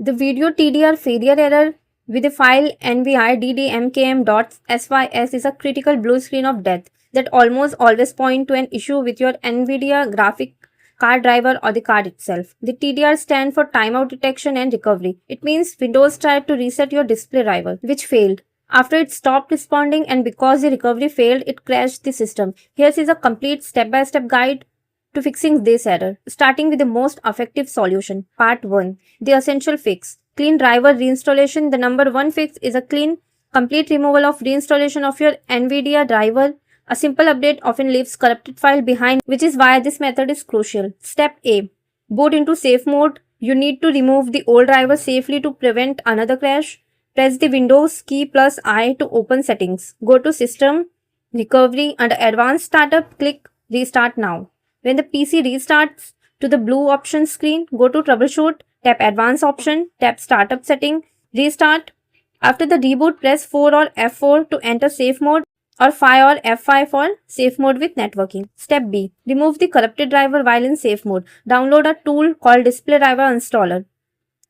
The video TDR failure error with the file nvlddmkm.sys is a critical blue screen of death that almost always point to an issue with your NVIDIA graphic card driver or the card itself. The TDR stands for timeout detection and recovery. It means Windows tried to reset your display driver, which failed. After it stopped responding and because the recovery failed, it crashed the system. Here is a complete step-by-step guide to fixing this error, starting with the most effective solution. Part 1. The essential fix. Clean driver reinstallation. The number 1 fix is a clean, complete removal of reinstallation of your NVIDIA driver. A simple update often leaves corrupted file behind, which is why this method is crucial. Step A. Boot into safe mode. You need to remove the old driver safely to prevent another crash. Press the Windows key plus I to open settings. Go to System, Recovery. Under Advanced Startup, click Restart Now. When the PC restarts to the blue option screen, go to Troubleshoot, tap Advanced option, tap Startup setting, restart. After the reboot, press 4 or F4 to enter safe mode or 5 or F5 for safe mode with networking. Step B. Remove the corrupted driver while in safe mode. Download a tool called Display Driver Installer,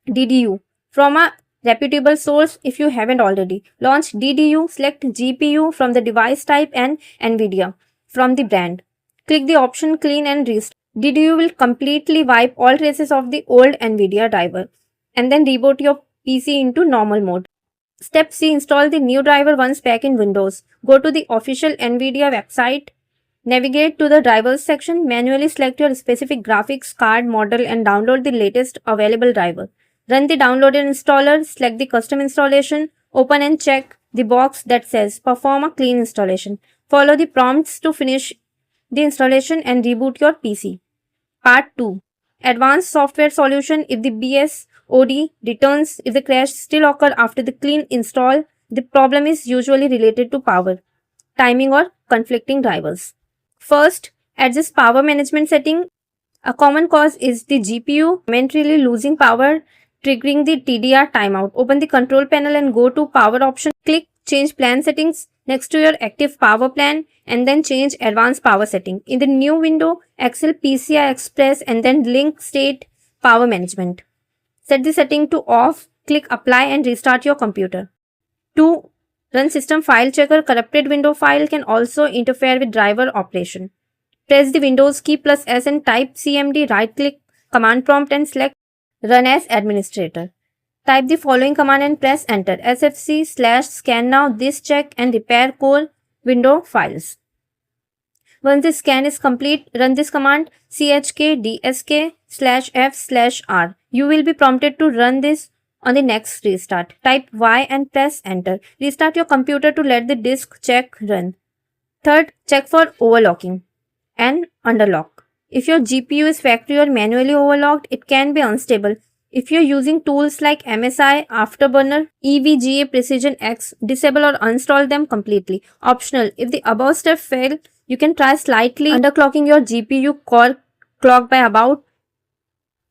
DDU, from a reputable source if you haven't already. Launch DDU, select GPU from the device type and NVIDIA from the brand. Click the option Clean and Restart. DDU will completely wipe all traces of the old NVIDIA driver and then reboot your PC into normal mode. Step C. Install the new driver once back in Windows. Go to the official NVIDIA website. Navigate to the drivers section. Manually select your specific graphics card model and download the latest available driver. Run the downloaded installer. Select the custom installation. Open and check the box that says Perform a clean installation. Follow the prompts to finish the installation and reboot your PC. Part 2. Advanced software solution. If the BSOD returns, if the crash still occurs after the clean install, the problem is usually related to power, timing or conflicting drivers. First, adjust power management setting. A common cause is the GPU momentarily losing power, triggering the TDR timeout. Open the control panel and go to power option. Click Change Plan Settings next to your active power plan and then change Advanced Power Setting. In the new window, Excel PCI Express and then Link State Power Management. Set the setting to off, click Apply and restart your computer. 2. Run System File Checker. Corrupted window file can also interfere with driver operation. Press the Windows key plus S and type CMD, right-click command prompt and select Run as Administrator. Type the following command and press enter. sfc/scan now this check and repair core window files. Once the scan is complete, run this command chkdsk/f/r. You will be prompted to run this on the next restart. Type Y and press enter. Restart your computer to let the disk check run. Third, check for overlocking and underlock. If your GPU is factory or manually overlocked, it can be unstable. If you're using tools like MSI, Afterburner, EVGA Precision X, disable or uninstall them completely. Optional. If the above step fail, you can try slightly underclocking your GPU core clock by about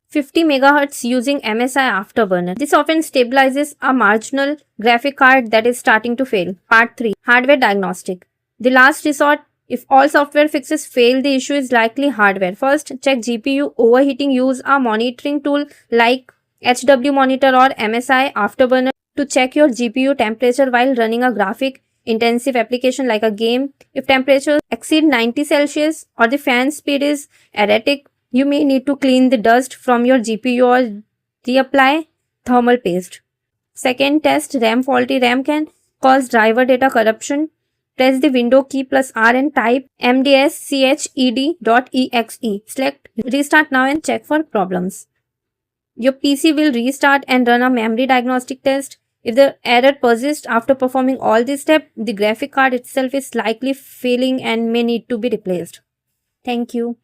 50 MHz using MSI Afterburner. This often stabilizes a marginal graphic card that is starting to fail. Part 3. Hardware diagnostic. The last resort. If all software fixes fail, the issue is likely hardware. First, check GPU overheating. Use a monitoring tool like HW Monitor or MSI Afterburner to check your GPU temperature while running a graphic intensive application like a game. If temperatures exceed 90 Celsius or the fan speed is erratic, you may need to clean the dust from your GPU or reapply thermal paste. Second, test RAM. Faulty RAM can cause driver data corruption. Press the window key plus R and type mdsched.exe. Select Restart Now and check for problems. Your PC will restart and run a memory diagnostic test. If the error persists after performing all these steps, the graphic card itself is likely failing and may need to be replaced. Thank you.